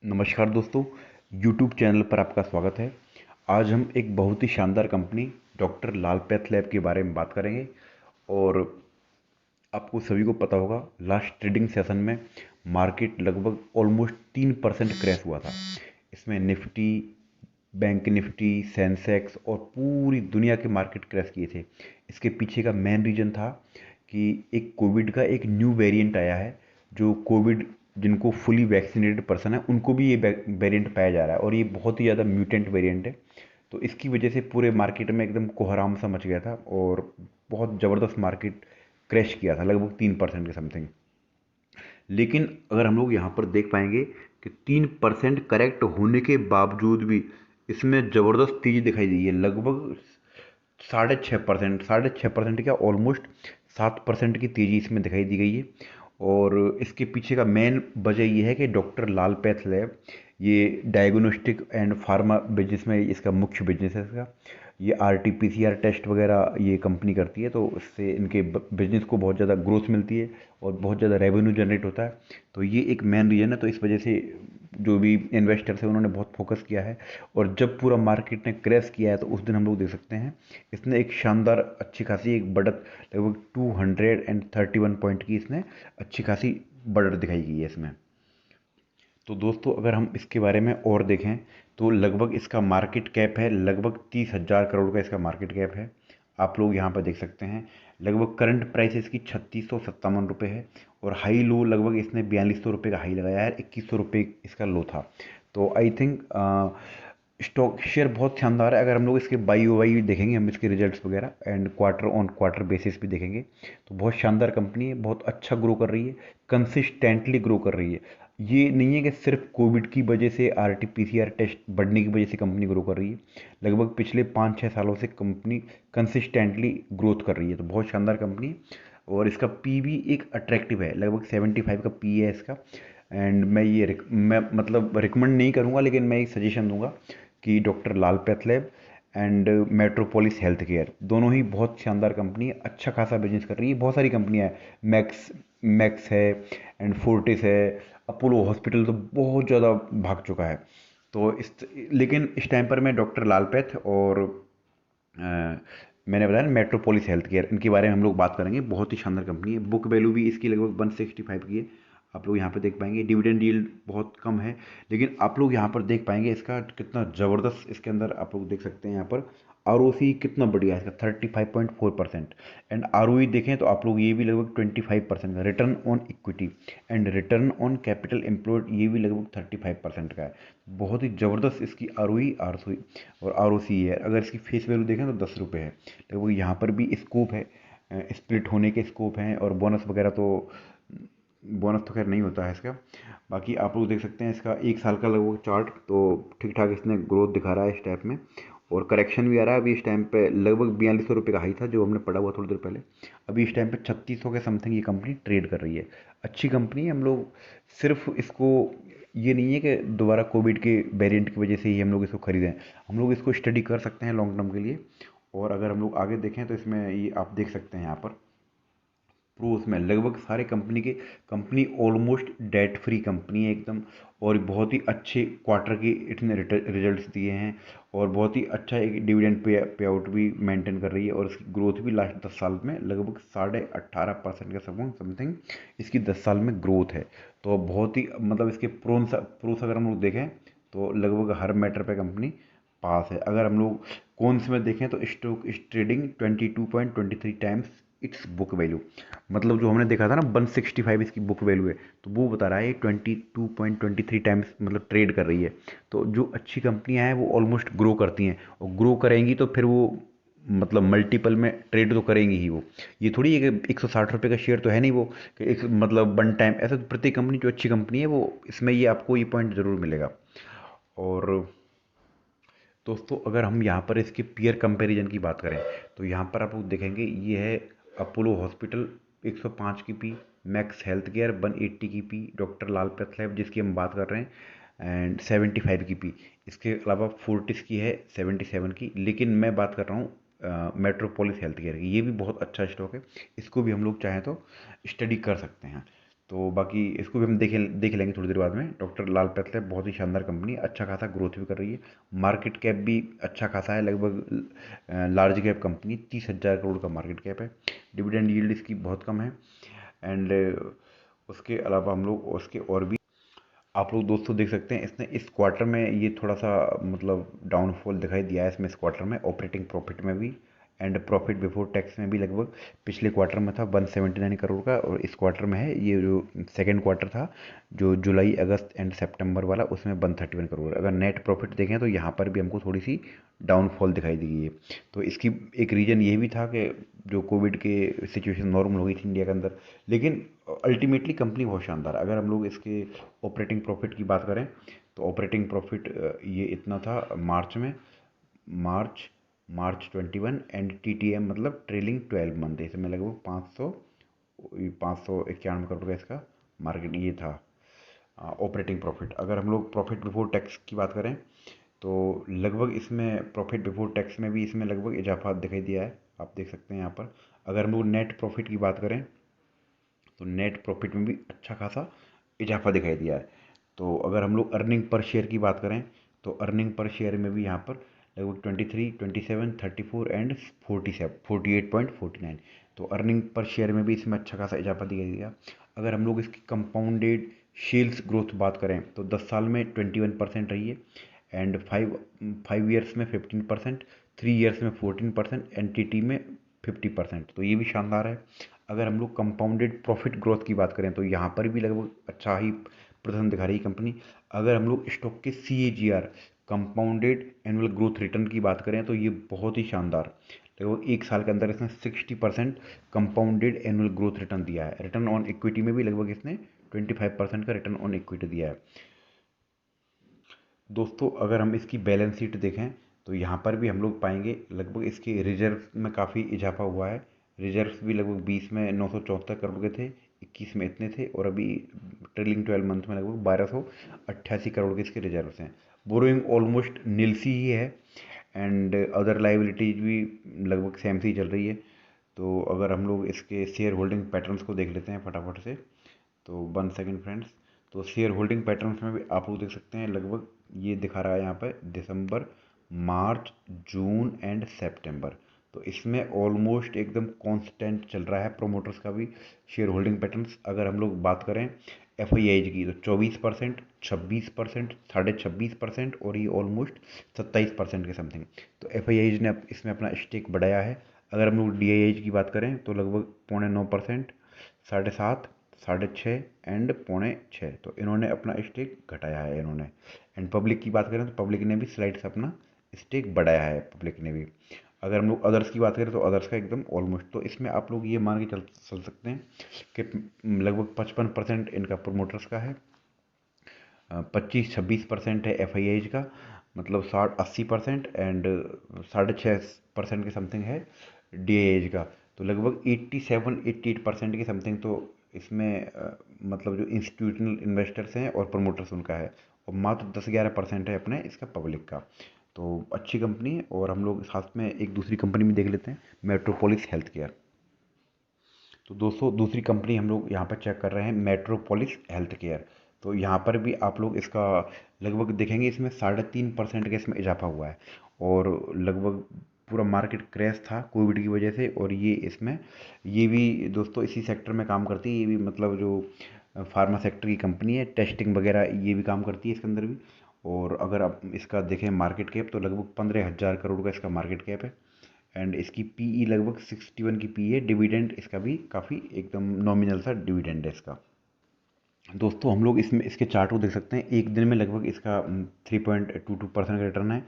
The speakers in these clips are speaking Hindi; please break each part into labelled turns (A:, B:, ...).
A: नमस्कार दोस्तों, YouTube चैनल पर आपका स्वागत है। आज हम एक बहुत ही शानदार कंपनी डॉक्टर लाल पैथ लैब के बारे में बात करेंगे। और आपको सभी को पता होगा, लास्ट ट्रेडिंग सेशन में मार्केट लगभग ऑलमोस्ट 3% क्रैश हुआ था। इसमें निफ्टी, बैंक निफ्टी, सेंसेक्स और पूरी दुनिया के मार्केट क्रैश किए थे। इसके पीछे का मेन रीज़न था कि एक कोविड का एक न्यू वेरिएंट आया है। जो कोविड जिनको फुली वैक्सीनेटेड पर्सन है उनको भी ये वेरिएंट पाया जा रहा है, और ये बहुत ही ज़्यादा म्यूटेंट वेरिएंट है। तो इसकी वजह से पूरे मार्केट में एकदम कोहराम सा मच गया था और बहुत ज़बरदस्त मार्केट क्रैश किया था, लगभग 3% के समथिंग। लेकिन अगर हम लोग यहाँ पर देख पाएंगे कि 3% करेक्ट होने के बावजूद भी इसमें ज़बरदस्त तेज़ी दिखाई दी है। लगभग 6.5%, 6.5% क्या, ऑलमोस्ट 7% की तेज़ी इसमें दिखाई दी गई है। और इसके पीछे का मेन वजह ये है कि डॉक्टर लाल पैथ लैब, ये डायग्नोस्टिक एंड फार्मा बिजनेस में इसका मुख्य बिजनेस है। इसका ये RT-PCR टेस्ट वगैरह ये कंपनी करती है, तो उससे इनके बिजनेस को बहुत ज़्यादा ग्रोथ मिलती है और बहुत ज़्यादा रेवेन्यू जनरेट होता है। तो ये एक मेन रीज़न है। तो इस वजह से जो भी इन्वेस्टर्स हैं उन्होंने बहुत फोकस किया है। और जब पूरा मार्केट ने क्रैश किया है तो उस दिन हम लोग देख सकते हैं इसने एक शानदार अच्छी खासी एक बढ़त, लगभग 231 पॉइंट की इसने अच्छी खासी बढ़त दिखाई गई है इसमें। तो दोस्तों, अगर हम इसके बारे में और देखें तो लगभग इसका मार्केट कैप है, लगभग 30,000 करोड़ का इसका मार्केट कैप है। आप लोग यहाँ पर देख सकते हैं लगभग करंट प्राइस इसकी 3657 रुपये है। और हाई लो लगभग इसने 4200 रुपये का हाई लगाया है, 2100 रुपये इसका लो था। तो आई थिंक स्टॉक शेयर बहुत शानदार है। अगर हम लोग इसके बाई ओ वाई देखेंगे, हम इसके रिजल्ट्स वगैरह and quarter on quarter basis भी देखेंगे, तो बहुत शानदार कंपनी है, बहुत अच्छा ग्रो कर रही है, कंसिस्टेंटली ग्रो कर रही है। ये नहीं है कि सिर्फ कोविड की वजह से RT-PCR टेस्ट बढ़ने की वजह से कंपनी ग्रो कर रही है। लगभग पिछले 5-6 सालों से कंपनी कंसिस्टेंटली ग्रोथ कर रही है, तो बहुत शानदार कंपनी है। और इसका पी भी एक अट्रैक्टिव है, लगभग 75 का पी है इसका। एंड मैं मतलब रिकमेंड नहीं करूँगा, लेकिन मैं एक सजेशन दूंगा कि doctor Lal path lab and metropolis health care दोनों ही बहुत शानदार कंपनी है, अच्छा खासा बिजनेस कर रही है। बहुत सारी कंपनियां हैं, मैक्स मैक्स है एंड फोर्टिस है, अपोलो हॉस्पिटल तो बहुत ज़्यादा भाग चुका है। तो लेकिन इस टाइम पर मैं डॉक्टर लाल पैथ और मैंने बताया ना मेट्रोपोलिस हेल्थ केयर, इनके बारे में हम लोग बात करेंगे। बहुत ही शानदार कंपनी है। बुक वैल्यू भी इसकी लगभग 165 की है। आप लोग यहाँ पे देख पाएंगे डिविडेंड यील्ड बहुत कम है, लेकिन आप लोग यहाँ पर देख पाएंगे इसका कितना ज़बरदस्त, इसके अंदर आप लोग देख सकते हैं यहाँ पर ROC कितना बढ़िया है इसका, 35.4%। एंड ROE देखें तो आप लोग ये भी लगभग 25% का, return on equity and return on capital employed ये भी लगभग 35% का है। बहुत ही ज़बरदस्त इसकी ROE ROC और ROC है। अगर इसकी फेस वैल्यू देखें तो 10 रुपये है। लगभग यहाँ पर भी स्कोप है, स्प्लिट होने के स्कोप हैं। और बोनस वगैरह तो, बोनस तो खैर नहीं होता है इसका। बाकी आप लोग देख सकते हैं इसका 1 साल का लगभग चार्ट, तो ठीक ठाक इसने ग्रोथ दिखा रहा है इस टाइप में। और करेक्शन भी आ रहा है। अभी इस टाइम पे लगभग 4200 रुपये का हाई था जो हमने पढ़ा हुआ थोड़ी देर पहले। अभी इस टाइम पे 3600 के समथिंग ये कंपनी ट्रेड कर रही है। अच्छी कंपनी है। हम लोग सिर्फ इसको, ये नहीं है कि दोबारा कोविड के वेरिएंट की वजह से ही हम लोग इसको खरीदें। हम लोग इसको स्टडी कर सकते हैं लॉन्ग टर्म के लिए। और अगर हम लोग आगे देखें तो इसमें ये आप देख सकते हैं यहाँ पर प्रोस में लगभग सारे company almost debt free company है एकदम। और बहुत ही अच्छे क्वार्टर की इतने रिजल्ट्स दिए हैं। और बहुत ही अच्छा एक डिविडेंड पे आउट भी मेंटेन कर रही है। और इसकी ग्रोथ भी लास्ट 10 साल में लगभग 18.5% का समथिंग इसकी 10 साल में ग्रोथ है। तो बहुत ही मतलब इसके प्रोस अगर हम लोग देखें तो लगभग हर मैटर पे कंपनी पास है। अगर हम लोग कौन से में देखें तो stock is trading 22.23 times it's book value. मतलब जो हमने देखा था ना 165 इसकी बुक वैल्यू है, तो वो बता रहा है 22.23 टाइम्स मतलब ट्रेड कर रही है। तो जो अच्छी कंपनियां हैं वो ऑलमोस्ट ग्रो करती हैं, और ग्रो करेंगी तो फिर वो मतलब मल्टीपल में ट्रेड तो करेंगी ही वो। ये थोड़ी है कि 160 रुपये का शेयर तो है नहीं वो, कि एक मतलब वन टाइम ऐसा। तो प्रत्येक कंपनी जो अच्छी कंपनी है वो इसमें ये आपको ये पॉइंट ज़रूर मिलेगा। और दोस्तों, अगर हम यहाँ पर इसके पीयर कंपैरिजन की बात करें तो यहाँ पर आप लोग देखेंगे ये है अपोलो हॉस्पिटल 105 की पी, मैक्स हेल्थ केयर 180 की पी, डॉक्टर लाल पैथ लैब जिसकी हम बात कर रहे हैं एंड 75 की पी। इसके अलावा फोर्टिस की है 77 की। लेकिन मैं बात कर रहा हूँ मेट्रोपोलिस हेल्थ केयर की, ये भी बहुत अच्छा स्टॉक है। इसको भी हम लोग चाहें तो स्टडी कर सकते हैं। तो बाकी इसको भी हम देख लेंगे थोड़ी देर बाद में। डॉक्टर लाल पैथ लैब बहुत ही शानदार कंपनी, अच्छा खासा ग्रोथ भी कर रही है, मार्केट कैप भी अच्छा खासा है, लगभग लार्ज कैप कंपनी, 30,000 करोड़ का मार्केट कैप है। डिविडेंड यील्ड इसकी बहुत कम है। एंड उसके अलावा हम लोग उसके और भी आप लोग दोस्तों देख सकते हैं, इसने इस क्वार्टर में ये थोड़ा सा मतलब डाउनफॉल दिखाई दिया है इसमें, इस क्वार्टर में ऑपरेटिंग प्रॉफिट में भी एंड प्रॉफिट बिफोर टैक्स में भी। लगभग पिछले क्वार्टर में था 179 करोड़ का, और इस क्वार्टर में है, ये जो सेकेंड क्वार्टर था जो जुलाई अगस्त एंड सितंबर वाला, उसमें 131 करोड़। अगर नेट प्रॉफिट देखें तो यहाँ पर भी हमको थोड़ी सी डाउनफॉल दिखाई दी है। तो इसकी एक रीज़न ये भी था कि जो कोविड के सिचुएशन नॉर्मल हो गई थी इंडिया के अंदर, लेकिन अल्टीमेटली कंपनी बहुत शानदार। अगर हम लोग इसके ऑपरेटिंग प्रॉफिट की बात करें तो ऑपरेटिंग प्रॉफिट ये इतना था मार्च में, मार्च मार्च 21, एंड TTM मतलब ट्रेलिंग 12 मंथ, इसमें लगभग 591 करोड़ का इसका मार्केट ये था ऑपरेटिंग प्रॉफिट। अगर हम लोग प्रॉफिट बिफोर टैक्स की बात करें तो लगभग इसमें प्रॉफिट बिफोर टैक्स में भी इसमें लगभग इजाफा दिखाई दिया है, आप देख सकते हैं यहाँ पर। अगर हम लोग नेट प्रॉफिट की बात करें तो नेट प्रॉफिट में भी अच्छा खासा इजाफा दिखाई दिया है। तो अगर हम लोग अर्निंग पर शेयर की बात करें तो अर्निंग पर शेयर में भी यहाँ पर लगभग 23, 27, 34 एंड 48.49। तो अर्निंग पर शेयर में भी इसमें अच्छा खासा इजाफा दिखाई दिया। अगर हम लोग इसकी कंपाउंडेड सेल्स ग्रोथ बात करें तो 10 साल में 21% रही है, एंड 5 ईयर्स में 15%, 3 ईयर्स में 14%, NTT में 50%। तो ये भी शानदार है। अगर हम लोग कंपाउंडेड प्रॉफिट ग्रोथ की बात करें तो यहाँ पर भी लगभग अच्छा ही प्रदर्शन दिखा रही है कंपनी। अगर हम लोग स्टॉक के CAGR compounded annual growth return की बात करें तो ये बहुत ही शानदार, लगभग एक साल के अंदर इसने 60% कंपाउंडेड एनुअल ग्रोथ रिटर्न दिया है। रिटर्न ऑन इक्विटी में भी लगभग इसने 25% का रिटर्न ऑन इक्विटी दिया है। दोस्तों अगर हम इसकी बैलेंस शीट देखें तो यहाँ पर भी हम लोग पाएंगे लगभग इसके रिजर्व में काफ़ी इजाफा हुआ है। रिजर्व्स भी लगभग 20 में 974 करोड़ के थे, 21 में इतने थे, और अभी ट्रेलिंग 12 मंथ में लगभग 1288 करोड़ के इसके रिजर्व्स हैं। बोरोइंग ऑलमोस्ट नील सी ही है, एंड अदर लाइबिलिटीज भी लगभग सेम सी चल रही है। तो अगर हम लोग इसके शेयर होल्डिंग पैटर्न्स को देख लेते हैं फटाफट से, तो 1 सेकेंड फ्रेंड्स। तो शेयर होल्डिंग पैटर्न्स में भी आप लोग देख सकते हैं, लगभग ये दिखा रहा है यहाँ पर दिसंबर, मार्च, जून एंड सितंबर। तो इसमें ऑलमोस्ट एकदम कांस्टेंट चल रहा है प्रोमोटर्स का भी शेयर होल्डिंग पैटर्न्स। अगर हम लोग बात करें FIIs की तो 24%, 26%, 26.5%, और ये ऑलमोस्ट 27% के समथिंग। तो FIIs ने इसमें अपना स्टेक बढ़ाया है। अगर हम लोग DIIs की बात करें तो लगभग 8.9%, 7.5, 6.5 एंड 6.5। तो इन्होंने अपना स्टेक घटाया है इन्होंने। एंड पब्लिक की बात करें तो पब्लिक ने भी स्लाइड से अपना स्टेक बढ़ाया है, पब्लिक ने भी। अगर हम लोग अदर्स की बात करें तो अदर्स का एकदम ऑलमोस्ट, तो इसमें आप लोग ये मान के चल सकते हैं कि लगभग 55% इनका प्रोमोटर्स का है, 25-26% है FIIs का, मतलब 60-80%, एंड 6.5% के समथिंग है DIIs का। तो लगभग 87-88% के समथिंग तो इसमें मतलब जो इंस्टीट्यूशनल इन्वेस्टर्स हैं और प्रमोटर्स उनका है, और मात्र 10-11% है अपने इसका पब्लिक का। तो अच्छी कंपनी है। और हम लोग साथ में एक दूसरी कंपनी भी देख लेते हैं, मेट्रोपोलिस हेल्थ केयर। तो दोस्तों दूसरी कंपनी हम लोग यहाँ पर चेक कर रहे हैं, मेट्रोपोलिस हेल्थ केयर। तो यहाँ पर भी आप लोग इसका लगभग देखेंगे, इसमें 3.5% का इसमें इजाफा हुआ है, और लगभग पूरा मार्केट क्रैश था कोविड की वजह से। और ये इसमें ये भी दोस्तों इसी सेक्टर में काम करती है, ये भी मतलब जो फार्मा सेक्टर की कंपनी है, टेस्टिंग वगैरह ये भी काम करती है इसके अंदर भी। और अगर आप इसका देखें मार्केट कैप तो लगभग 15,000 करोड़ का इसका मार्केट कैप है, एंड इसकी PE लगभग 61 की PE है। डिविडेंड इसका भी काफ़ी एकदम नॉमिनल सा डिविडेंड है इसका। दोस्तों हम लोग इसमें इसके चार्ट को देख सकते हैं, एक दिन में लगभग इसका 3.22% का रिटर्न है।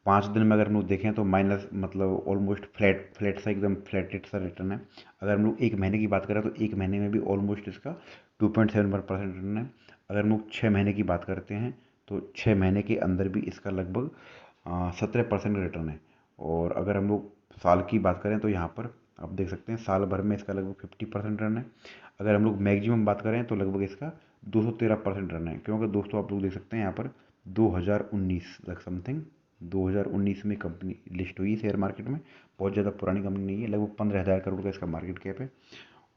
A: 5 दिन में अगर हम लोग देखें तो माइनस, मतलब ऑलमोस्ट फ्लैट फ्लैट सा एकदम फ्लैटेड सा रिटर्न है। अगर हम लोग एक महीने की बात करें तो एक महीने में भी ऑलमोस्ट इसका 2.71% रिटर्न है। अगर हम लोग 6 महीने की बात करते हैं तो 6 महीने के अंदर भी इसका लगभग 17% का रिटर्न है। और अगर हम लोग साल की बात करें तो यहाँ पर आप देख सकते हैं साल भर में इसका लगभग 50% रन है। अगर हम लोग मैक्सिमम बात करें तो लगभग इसका 213% रन है, क्योंकि दोस्तों आप लोग देख सकते हैं यहाँ पर 2019 लग समथिंग 2019 में कंपनी लिस्ट हुई शेयर मार्केट में। बहुत ज़्यादा पुरानी कंपनी नहीं है, लगभग 15,000 करोड़ का इसका मार्केट कैप है।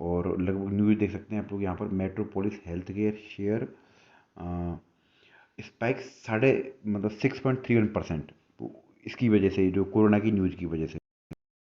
A: और लगभग न्यूज़ देख सकते हैं आप लोग यहाँ पर, metropolis health care share spike साढ़े मतलब 6.31%। इसकी वजह से, जो कोरोना की न्यूज़ की वजह से।